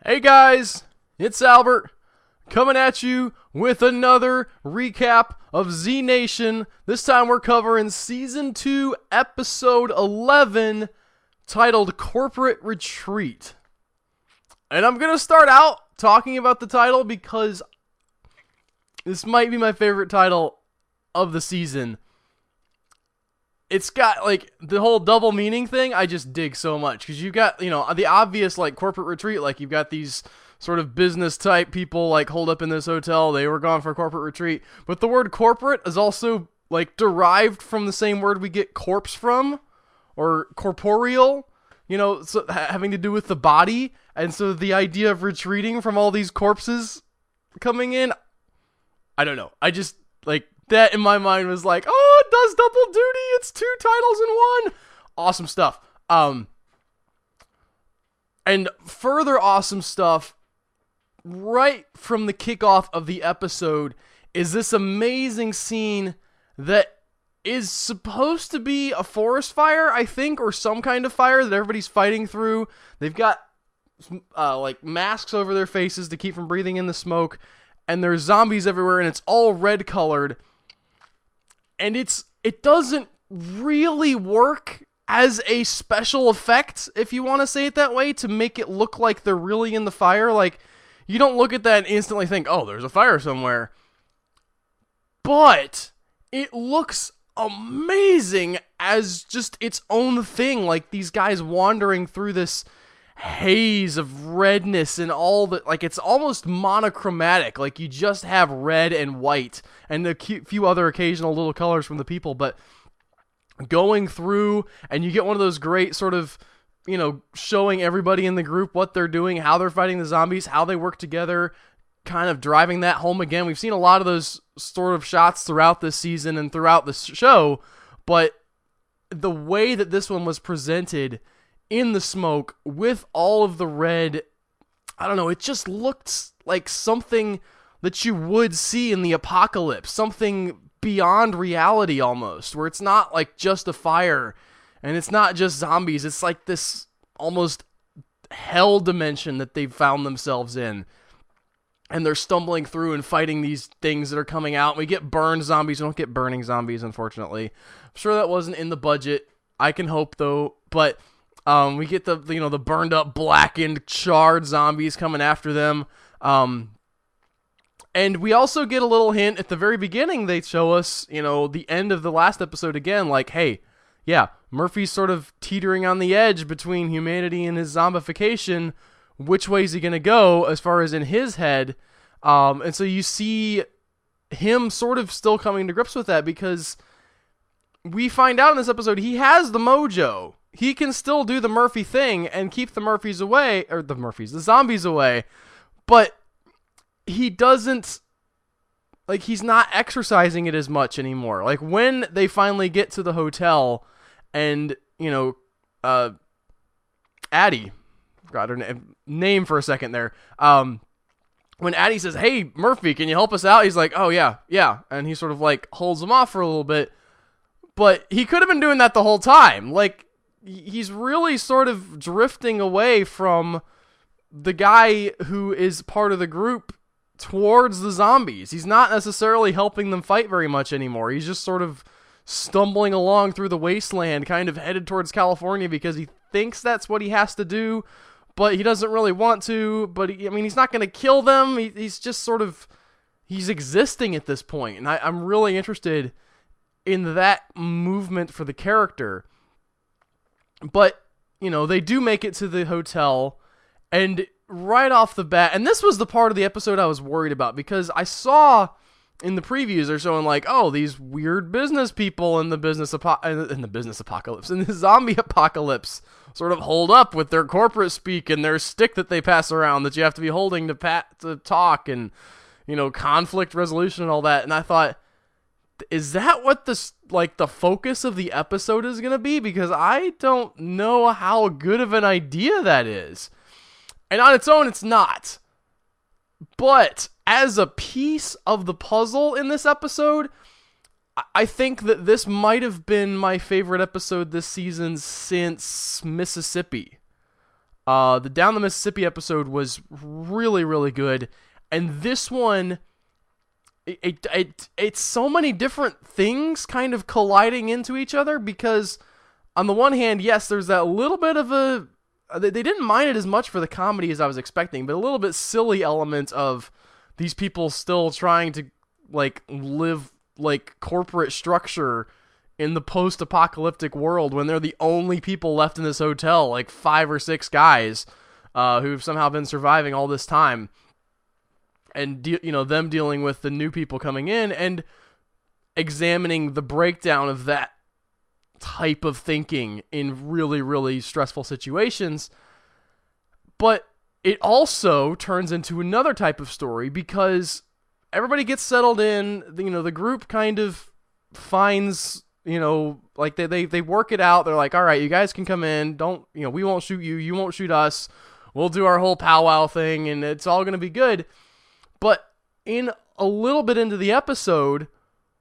Hey guys, it's Albert coming at you with another recap of Z Nation. This time we're covering Season 2, Episode 11, titled Corporate Retreat. And I'm going to start out talking about the title because this might be my favorite title of the season. It's got, like, the whole double meaning thing, I just dig so much. Because you've got, the obvious, like, corporate retreat. Like, you've got these sort of business-type people, like, holed up in this hotel. They were gone for a corporate retreat. But the word corporate is also, derived from the same word we get corpse from. Or corporeal. So having to do with the body. And so the idea of retreating from all these corpses coming in, I don't know. I just, that in my mind was like, oh, it does double duty. It's 2 titles in one. Awesome stuff. And further awesome stuff right from the kickoff of the episode is this amazing scene that is supposed to be a forest fire, I think, or some kind of fire that everybody's fighting through. They've got masks over their faces to keep from breathing in the smoke, and there's zombies everywhere, and it's all red colored. And it doesn't really work as a special effect, if you want to say it that way, to make it look like they're really in the fire. Like, you don't look at that and instantly think, oh, there's a fire somewhere. But it looks amazing as just its own thing. Like, these guys wandering through this haze of redness and all that, it's almost monochromatic. Like, you just have red and white and a few other occasional little colors from the people, but going through, and you get one of those great sort of, showing everybody in the group what they're doing, how they're fighting the zombies, how they work together, kind of driving that home again. We've seen a lot of those sort of shots throughout this season and throughout the show, but the way that this one was presented in the smoke with all of the red, I don't know, it just looked like something that you would see in the apocalypse, something beyond reality almost, where it's not like just a fire and it's not just zombies, it's like this almost hell dimension that they've found themselves in, and they're stumbling through and fighting these things that are coming out. We get burned zombies, we don't get burning zombies, unfortunately. I'm sure that wasn't in the budget, I can hope though, but we get the burned up, blackened, charred zombies coming after them. And we also get a little hint at the very beginning. They show us, the end of the last episode again, like, hey, yeah, Murphy's sort of teetering on the edge between humanity and his zombification. Which way is he going to go as far as in his head? And so you see him sort of still coming to grips with that, because we find out in this episode he has the mojo. He can still do the Murphy thing and keep the zombies away, but he doesn't, he's not exercising it as much anymore. Like, when they finally get to the hotel and, Addie, forgot her name for a second there, when Addie says, hey, Murphy, can you help us out? He's like, oh, yeah, and he sort of, holds him off for a little bit, but he could have been doing that the whole time. He's really sort of drifting away from the guy who is part of the group towards the zombies. He's not necessarily helping them fight very much anymore. He's just sort of stumbling along through the wasteland, kind of headed towards California because he thinks that's what he has to do, but he doesn't really want to. But he's not going to kill them. He's just sort of, he's existing at this point. And I'm really interested in that movement for the character. But, they do make it to the hotel, and right off the bat, and this was the part of the episode I was worried about, because I saw in the previews they're showing these weird business people in the business apocalypse, in the zombie apocalypse, sort of hold up with their corporate speak and their stick that they pass around that you have to be holding to talk, and conflict resolution and all that. And I thought, is that what the focus of the episode is going to be? Because I don't know how good of an idea that is. And on its own, it's not. But as a piece of the puzzle in this episode, I think that this might have been my favorite episode this season since Mississippi. The Down the Mississippi episode was really, really good. And this one, it's so many different things kind of colliding into each other, because on the one hand, yes, there's that little bit of a... They didn't mind it as much for the comedy as I was expecting, but a little bit silly element of these people still trying to, like, live, like, corporate structure in the post-apocalyptic world when they're the only people left in this hotel, like 5 or 6 guys who've somehow been surviving all this time. And, them dealing with the new people coming in and examining the breakdown of that type of thinking in really, really stressful situations. But it also turns into another type of story, because everybody gets settled in. The group kind of finds, like they work it out. They're like, all right, you guys can come in. Don't, we won't shoot you. You won't shoot us. We'll do our whole powwow thing, and it's all going to be good. But in a little bit into the episode,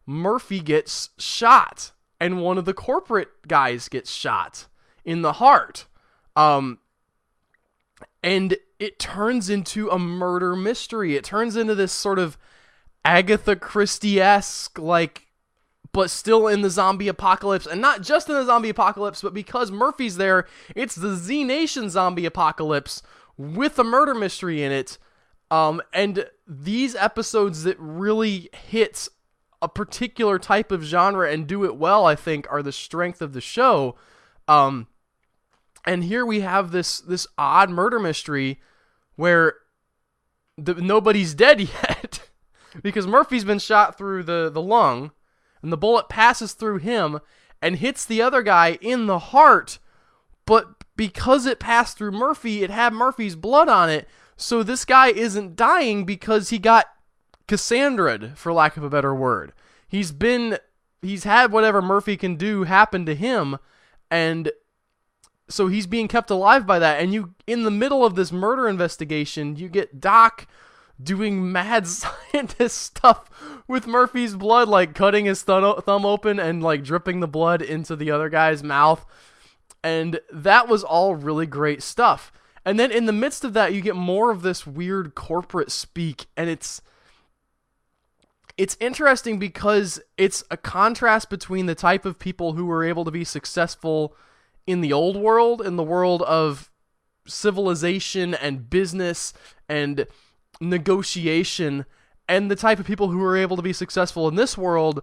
Murphy gets shot, and one of the corporate guys gets shot in the heart. And it turns into a murder mystery. It turns into this sort of Agatha Christie-esque, like, but still in the zombie apocalypse. And not just in the zombie apocalypse, but because Murphy's there, it's the Z Nation zombie apocalypse with a murder mystery in it. And these episodes that really hit a particular type of genre and do it well, I think, are the strength of the show. And here we have this odd murder mystery where nobody's dead yet because Murphy's been shot through the lung, and the bullet passes through him and hits the other guy in the heart. But because it passed through Murphy, it had Murphy's blood on it. So this guy isn't dying because he got Cassandra'd, for lack of a better word. He's had whatever Murphy can do happen to him, and so he's being kept alive by that. And in the middle of this murder investigation, you get Doc doing mad scientist stuff with Murphy's blood, like cutting his thumb open and like dripping the blood into the other guy's mouth. And that was all really great stuff. And then in the midst of that, you get more of this weird corporate speak, and it's interesting because it's a contrast between the type of people who were able to be successful in the old world, in the world of civilization and business and negotiation, and the type of people who were able to be successful in this world,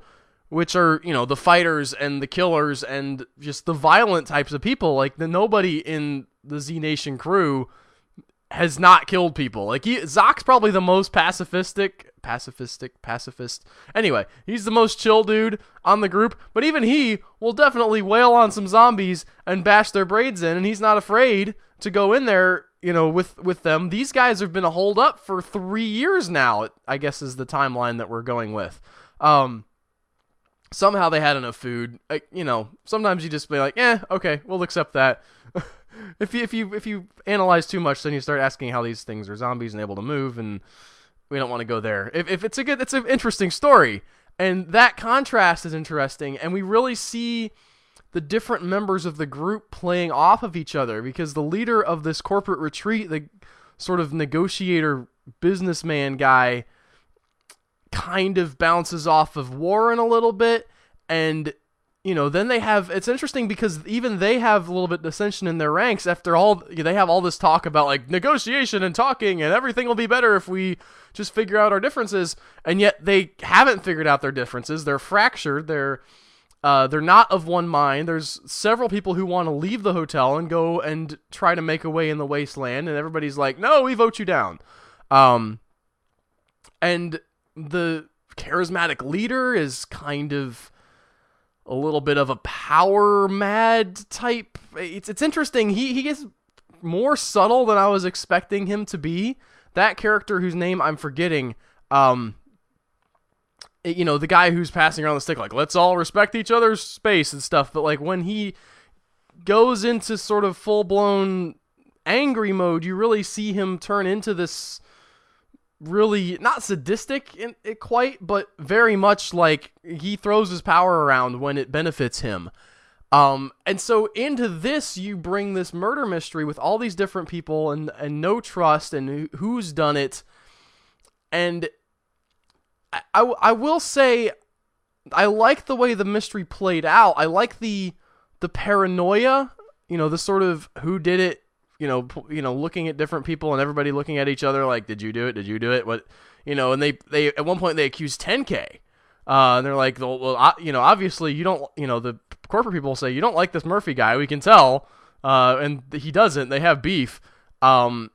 which are, the fighters and the killers and just the violent types of people. Like, nobody in the Z Nation crew has not killed people. Like, Zoc's probably the most pacifist. Anyway, he's the most chill dude on the group, but even he will definitely wail on some zombies and bash their braids in, and he's not afraid to go in there, with them. These guys have been holed up for 3 years now, I guess is the timeline that we're going with. Somehow they had enough food. Sometimes you just be like, okay, we'll accept that. If you analyze too much, then you start asking how these things are zombies and able to move, and we don't want to go there. If it's an interesting story, and that contrast is interesting, and we really see the different members of the group playing off of each other, because the leader of this corporate retreat, the sort of negotiator businessman guy, kind of bounces off of Warren a little bit, and then it's interesting because even they have a little bit of dissension in their ranks. After all, they have all this talk about like negotiation and talking, and everything will be better if we just figure out our differences, and yet they haven't figured out their differences. They're fractured. They're not of one mind. There's several people who want to leave the hotel and go and try to make a way in the wasteland, and everybody's like, no, we vote you down. And the charismatic leader is kind of a little bit of a power mad type. It's interesting. He gets more subtle than I was expecting him to be. That character whose name I'm forgetting, the guy who's passing around the stick, like, let's all respect each other's space and stuff. But like when he goes into sort of full blown angry mode, you really see him turn into this really not sadistic quite, but very much like he throws his power around when it benefits him. And so into this, you bring this murder mystery with all these different people and no trust and who's done it. And I will say, I like the way the mystery played out. I like the paranoia, the sort of who did it, looking at different people and everybody looking at each other like, did you do it? Did you do it? What, and they at one point they accused 10K. And they're like, well, obviously you don't, the corporate people say, you don't like this Murphy guy, we can tell. And he doesn't. They have beef. And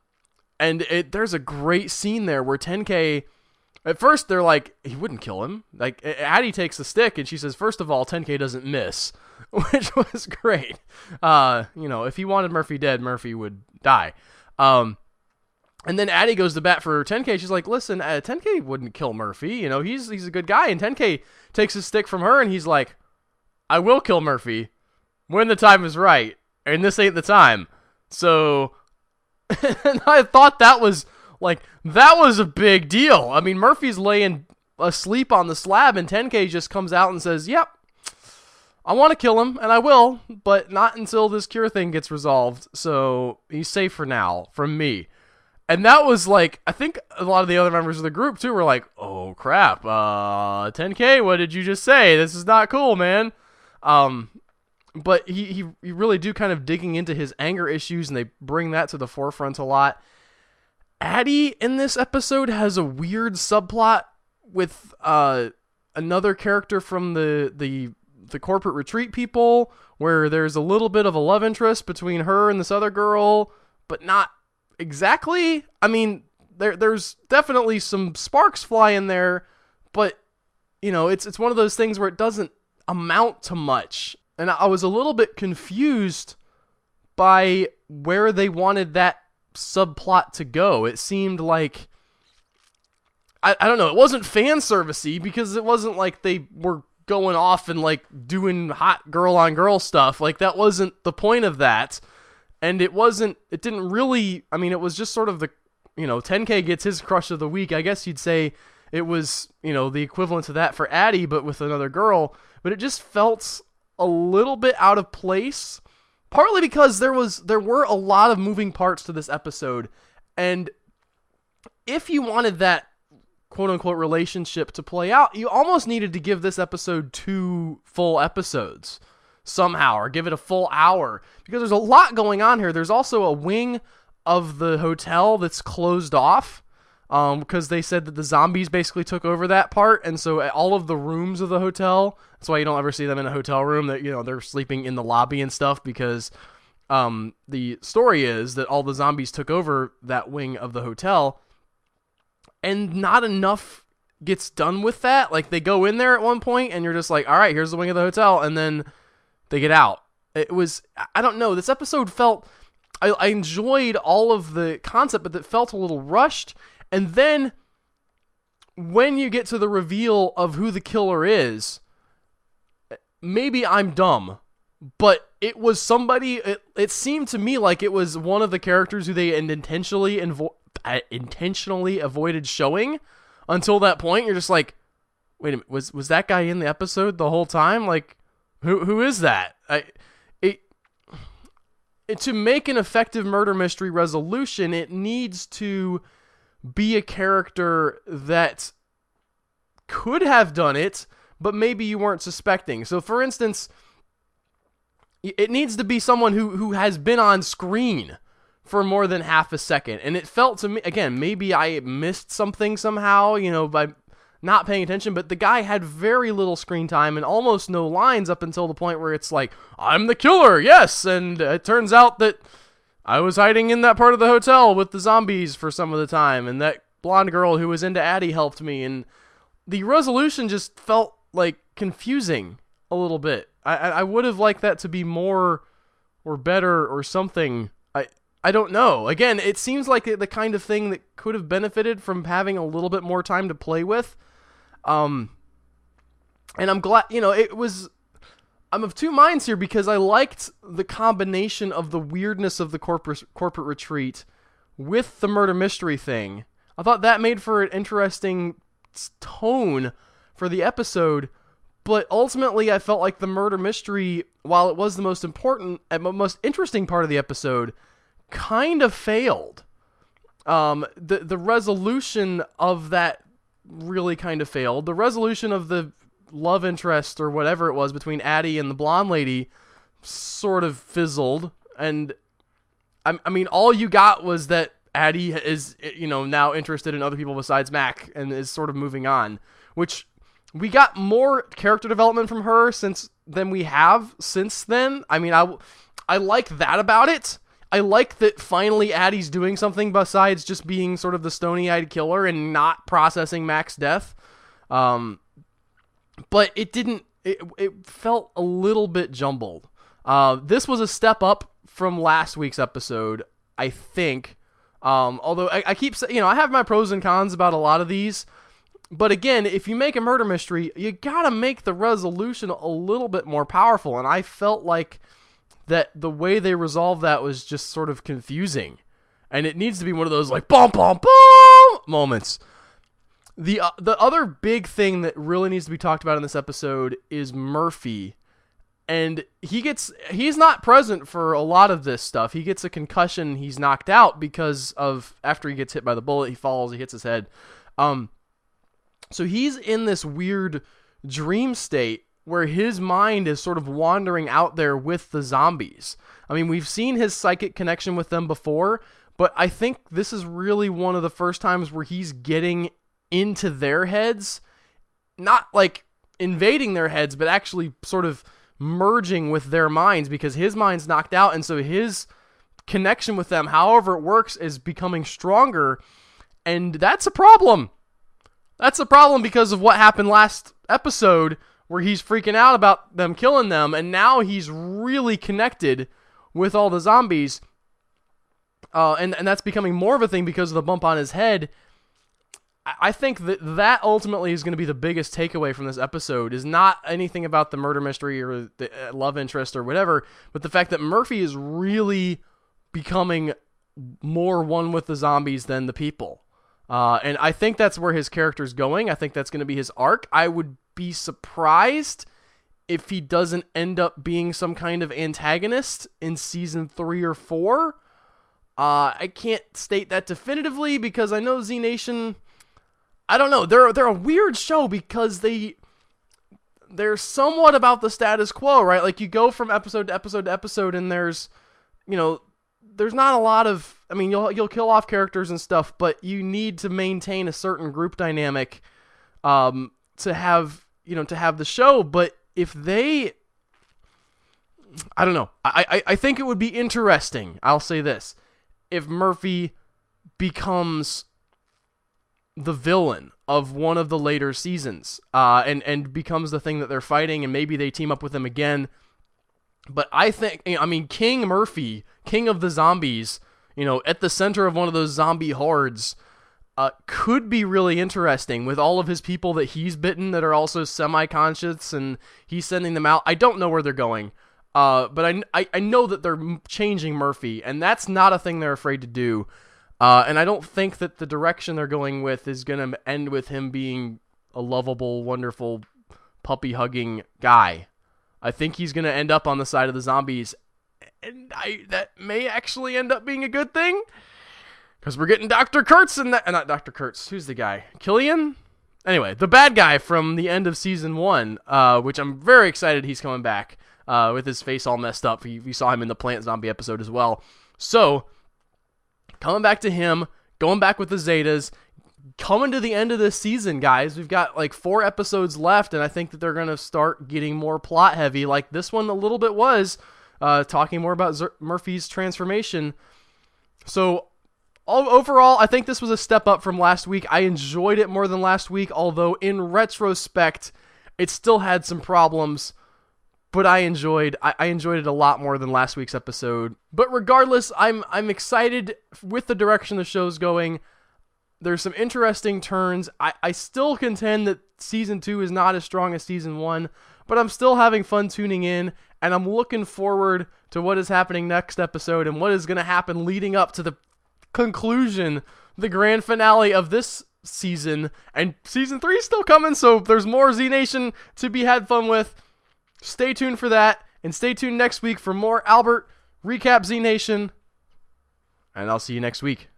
there's a great scene there where 10K, at first they're like, he wouldn't kill him. Like, Addie takes the stick and she says, first of all, 10K doesn't miss, which was great. If he wanted Murphy dead, Murphy would die. And then Addie goes to bat for 10K. She's like, listen, 10K wouldn't kill Murphy. He's a good guy. And 10K takes his stick from her and he's like, I will kill Murphy when the time is right. And this ain't the time. So, and I thought that was a big deal. I mean, Murphy's laying asleep on the slab and 10K just comes out and says, yep, I want to kill him and I will, but not until this cure thing gets resolved. So he's safe for now from me. And that was like, I think a lot of the other members of the group too were like, oh crap, 10K, what did you just say? This is not cool, man. But he really do kind of digging into his anger issues, and they bring that to the forefront a lot. Addie in this episode has a weird subplot with another character from the corporate retreat people, where there's a little bit of a love interest between her and this other girl, but not exactly. I mean, there's definitely some sparks flying there, but it's one of those things where it doesn't amount to much. And I was a little bit confused by where they wanted that subplot to go. It seemed like, I don't know, it wasn't fan servicey, because it wasn't like they were going off and like doing hot girl on girl stuff. Like, that wasn't the point of that. And it didn't really, I mean, it was just sort of the, 10K gets his crush of the week. I guess you'd say it was, the equivalent to that for Addie, but with another girl. But it just felt a little bit out of place, partly because there were a lot of moving parts to this episode. And if you wanted that quote unquote relationship to play out, you almost needed to give this episode 2 full episodes somehow, or give it a full hour, because there's a lot going on here. There's also a wing of the hotel that's closed off, because they said that the zombies basically took over that part, and so all of the rooms of the hotel, that's why you don't ever see them in a hotel room, that they're sleeping in the lobby and stuff, because the story is that all the zombies took over that wing of the hotel, and not enough gets done with that. Like, they go in there at one point and you're just like, all right, here's the wing of the hotel, and then they get out. It was, I don't know, this episode felt, I enjoyed all of the concept, but it felt a little rushed. And then when you get to the reveal of who the killer is, maybe I'm dumb, but it was somebody, it seemed to me like it was one of the characters who they intentionally avoided showing until that point. You're just like, wait a minute, was that guy in the episode the whole time? Like, who is that? To make an effective murder mystery resolution, it needs to be a character that could have done it, but maybe you weren't suspecting. So, for instance, it needs to be someone who has been on screen for more than half a second. And it felt to me, again, maybe I missed something somehow, by not paying attention, but the guy had very little screen time and almost no lines up until the point where it's like, I'm the killer, yes, and it turns out that I was hiding in that part of the hotel with the zombies for some of the time, and that blonde girl who was into Addie helped me, and the resolution just felt like confusing a little bit. I would have liked that to be more or better or something. I don't know. Again, it seems like the kind of thing that could have benefited from having a little bit more time to play with. And I'm glad, I'm of two minds here, because I liked the combination of the weirdness of the corporate retreat with the murder mystery thing. I thought that made for an interesting tone for the episode, But ultimately, I felt like the murder mystery, while it was the most important and most interesting part of the episode, kind of failed. The resolution of that really kind of failed. The resolution of the love interest or whatever it was between Addie and the blonde lady sort of fizzled. And I mean, all you got was that Addie is, now interested in other people besides Mac and is sort of moving on, which we got more character development from her than we have since then. I mean, I like that about it. I like that finally Addie's doing something besides just being sort of the stony-eyed killer and not processing Mac's death. But it didn't. It felt a little bit jumbled. This was a step up from last week's episode, I think. Although I keep saying, I have my pros and cons about a lot of these. But again, if you make a murder mystery, you gotta make the resolution a little bit more powerful. And I felt like that the way they resolved that was just sort of confusing. And it needs to be one of those like bum bum bum moments. The other big thing that really needs to be talked about in this episode is Murphy. And he's not present for a lot of this stuff. He gets a concussion, he's knocked out because of, after he gets hit by the bullet, he falls, he hits his head. So he's in this weird dream state where his mind is sort of wandering out there with the zombies. I mean, we've seen his psychic connection with them before, but I think this is really one of the first times where he's getting into their heads, not like invading their heads, but actually sort of merging with their minds, because his mind's knocked out, and so his connection with them, however it works, is becoming stronger, and that's a problem. That's a problem because of what happened last episode, where he's freaking out about them killing them, and now he's really connected with all the zombies, and that's becoming more of a thing because of the bump on his head. I think that ultimately is going to be the biggest takeaway from this episode, is not anything about the murder mystery or the love interest or whatever, but the fact that Murphy is really becoming more one with the zombies than the people. And I think that's where his character's going. I think that's going to be his arc. I would be surprised if he doesn't end up being some kind of antagonist in season 3 or 4. I can't state that definitively because I know Z Nation, I don't know, they're a weird show because they're somewhat about the status quo, right? Like, you go from episode to episode to episode, and there's not a lot of, I mean, you'll kill off characters and stuff, but you need to maintain a certain group dynamic to have the show. But if they, I don't know, I think it would be interesting, I'll say this, if Murphy becomes the villain of one of the later seasons, and becomes the thing that they're fighting, and maybe they team up with him again. But I think, King Murphy, king of the zombies, at the center of one of those zombie hordes, could be really interesting with all of his people that he's bitten that are also semi-conscious, and he's sending them out. I don't know where they're going, but I know that they're changing Murphy, and that's not a thing they're afraid to do. And I don't think that the direction they're going with is going to end with him being a lovable, wonderful, puppy-hugging guy. I think he's going to end up on the side of the zombies, and that may actually end up being a good thing, because we're getting Dr. Kurtz in that. Not Dr. Kurtz. Who's the guy? Killian? Anyway, the bad guy from the end of season 1, which I'm very excited he's coming back with his face all messed up. We saw him in the plant zombie episode as well. So, coming back to him, going back with the Zetas, coming to the end of this season, guys. We've got like 4 episodes left, and I think that they're going to start getting more plot heavy, like this one a little bit was, talking more about Murphy's transformation. So, overall, I think this was a step up from last week. I enjoyed it more than last week, although in retrospect, it still had some problems. But I enjoyed it a lot more than last week's episode. But regardless, I'm excited with the direction the show's going. There's some interesting turns. I still contend that season 2 is not as strong as season 1, but I'm still having fun tuning in, and I'm looking forward to what is happening next episode and what is going to happen leading up to the conclusion, the grand finale of this season, and season 3 is still coming, so there's more Z Nation to be had fun with. Stay tuned for that, and stay tuned next week for more Albert Recap Z Nation, and I'll see you next week.